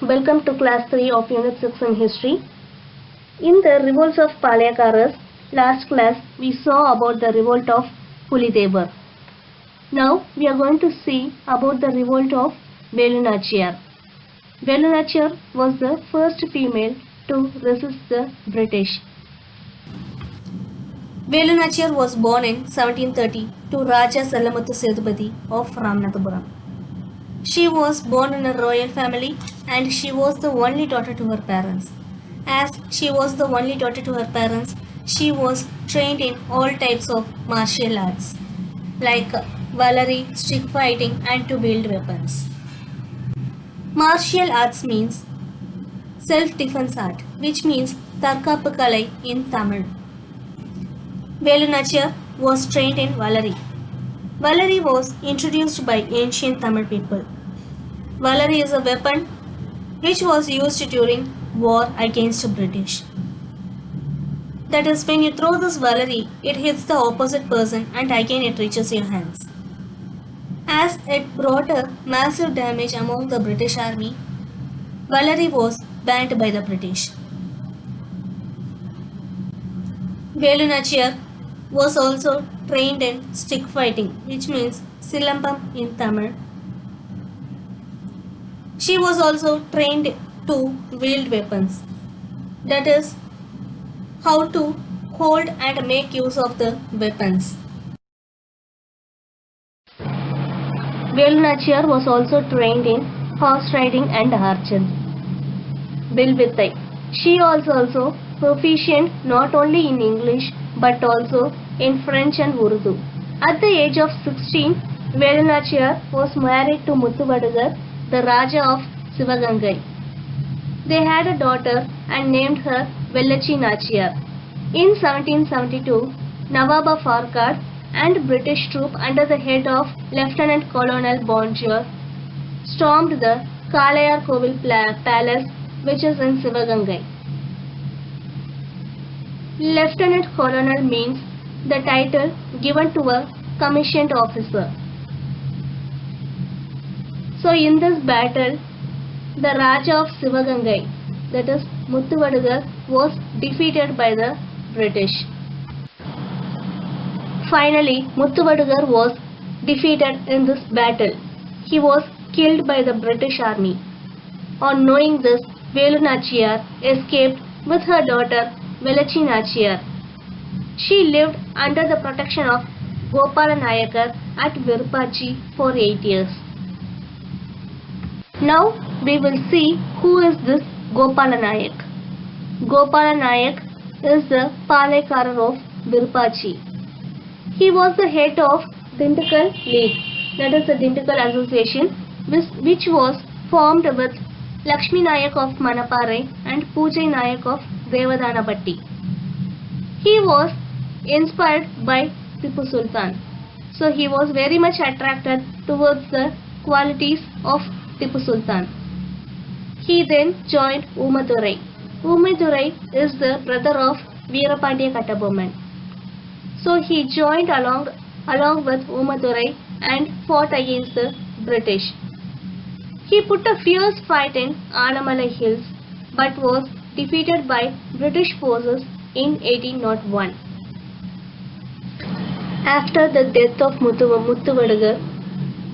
Welcome to class 3 of Unit 6 in History. In the revolts of Palayakaras, last class we saw about the revolt of Pulidevar. Now we are going to see about the revolt of Velu Nachiyar. Velu Nachiyar was the first female to resist the British. Velu Nachiyar was born in 1730 to Raja Salamuthu Sethupathi of Ramanathapuram. She was born in a royal family and she was the only daughter to her parents. As she was the only daughter to her parents, she was trained in all types of martial arts like Valari, stick fighting and to wield weapons. Martial arts means self-defense art, which means Tarkappu Kalai in Tamil. Velu Nachiyar was trained in Valari. Valari was introduced by ancient Tamil people. Valari is a weapon which was used during war against British. That is, when you throw this Valari, it hits the opposite person and again it reaches your hands. As it brought a massive damage among the British army, Valari was banned by the British. Velu Nachiyar was also trained in stick fighting, which means Silambam in Tamil. She was also trained to wield weapons, that is, how to hold and make use of the weapons. Velu Nachiyar was also trained in horse riding and archery. Vilvithai. She was also proficient not only in English but also in French and Urdu. At the age of 16, Velu Nachiyar was married to Muthuvadugar, the Raja of Sivagangai. They had a daughter and named her Vellachi Nachiyar. In 1772, Nawab of Arcot and British troop under the head of Lieutenant Colonel Bonjour stormed the Kalayar Kovil Palace, which is in Sivagangai. Lieutenant Colonel means the title given to a commissioned officer. So in this battle, the Raja of Sivagangai, that is Muthuvadugar, was defeated by the British. Finally, Muthuvadugar was defeated in this battle. He was killed by the British army. On knowing this, Velu Nachiyar escaped with her daughter Vellachi Nachiyar. She lived under the protection of Gopala Nayakar at Virpachi for 8 years. Now we will see who is this Gopala Nayak. Gopala Nayak is the Palayakarar of Virpachi. He was the head of Dindigul League, that is the Dindigul Association, which was formed with Lakshmi Nayak of Manapare and Pujai Nayak of Devadanapatti. He was inspired by Tipu Sultan. So he was very much attracted towards the qualities of Tipu Sultan. He then joined Umadurai. Umadurai is the brother of Veerapandiya Kattabomman. So he joined along with Umadurai and fought against the British. He put a fierce fight in Anamalai Hills but was defeated by British forces in 1801. After the death of Muthuvadugar,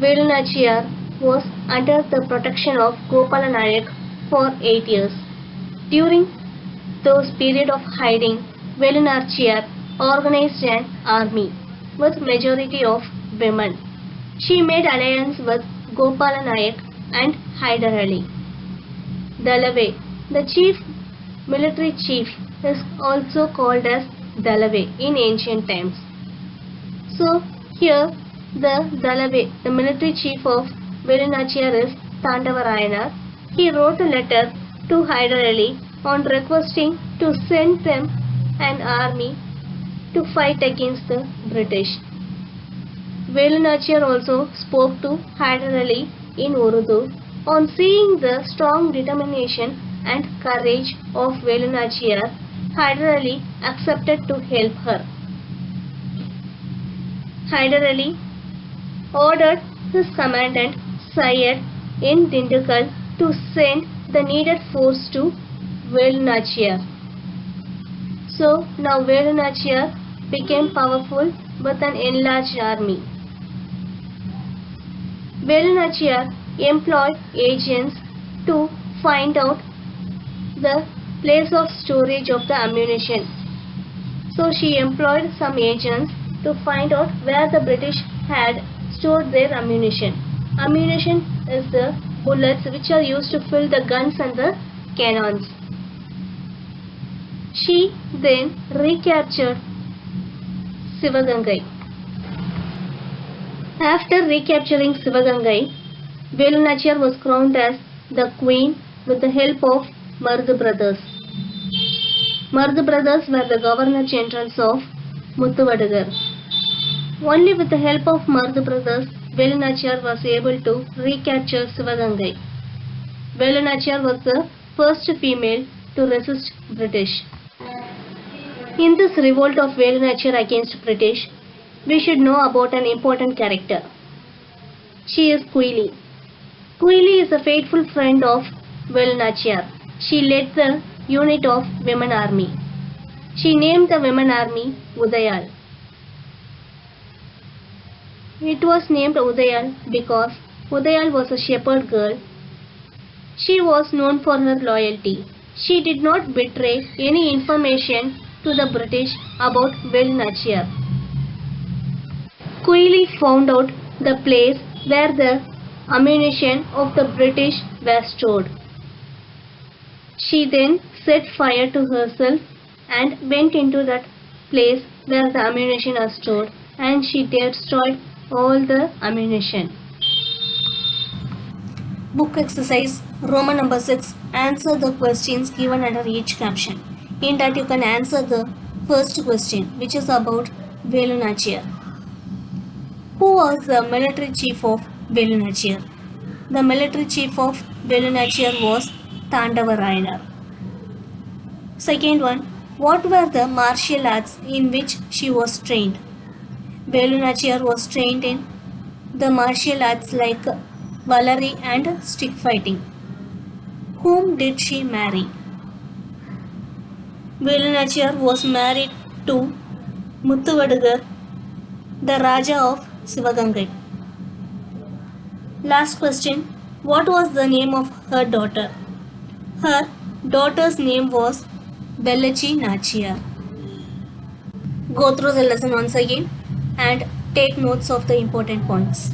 Velu Nachiyar was under the protection of Gopala Nayak for 8 years. During those period of hiding, Velu Nachiyar organized an army with majority of women. She made alliance with Gopala Nayak and Hyder Ali. Dalave, the military chief, is also called as Dalave in ancient times. So here the Dalave, the military chief of Velu Nachiyar, is Tandavarayanar. He wrote a letter to Hyder Ali on requesting to send them an army to fight against the British. Velu Nachiyar also spoke to Hyder Ali in Urdu. On seeing the strong determination and courage of Velu Nachiyar, Hyder Ali accepted to help her. Hyder Ali ordered his commandant Syed in Dindigul to send the needed force to Velunachiyar. So now Velunachiyar became powerful with an enlarged army. Velunachiyar employed agents to find out the place of storage of the ammunition. So she employed some agents to find out where the British had stored their ammunition. Ammunition is the bullets which are used to fill the guns and the cannons. She then recaptured Sivagangai. After recapturing Sivagangai, Velunachiyar was crowned as the queen with the help of Mardu brothers. Mardu brothers were the governor generals of Muttuvadagar. Only with the help of Mardu brothers, Velunachiyar was able to recapture Sivagangai. Velunachiyar was the first female to resist British. In this revolt of Velunachiyar against British, we should know about an important character. She is Quili. Quili is a faithful friend of Velunachiyar. She led the unit of women army. She named the women army Udayal. It was named Udayal because Udayal was a shepherd girl. She was known for her loyalty. She did not betray any information to the British about Velunachiyar. Quili found out the place where the ammunition of the British were stored. She then set fire to herself and went into that place where the ammunition are stored, and she destroyed all the ammunition. Book exercise Roman number 6. Answer the questions given under each caption. In that you can answer the first question, which is about Velunachiyar. Who was the military chief of Velunachiyar? The military chief of Velunachiyar was Tandava Rayanar. Second one, what were the martial arts in which she was trained? Velunachiyar was trained in the martial arts like Valari and stick fighting. Whom did she marry? Velunachiyar was married to Muttuvadagar, the Raja of Sivagangai. Last question, what was the name of her daughter? Her daughter's name was Vellachi Nachiyar. Go through the lesson once again and take notes of the important points.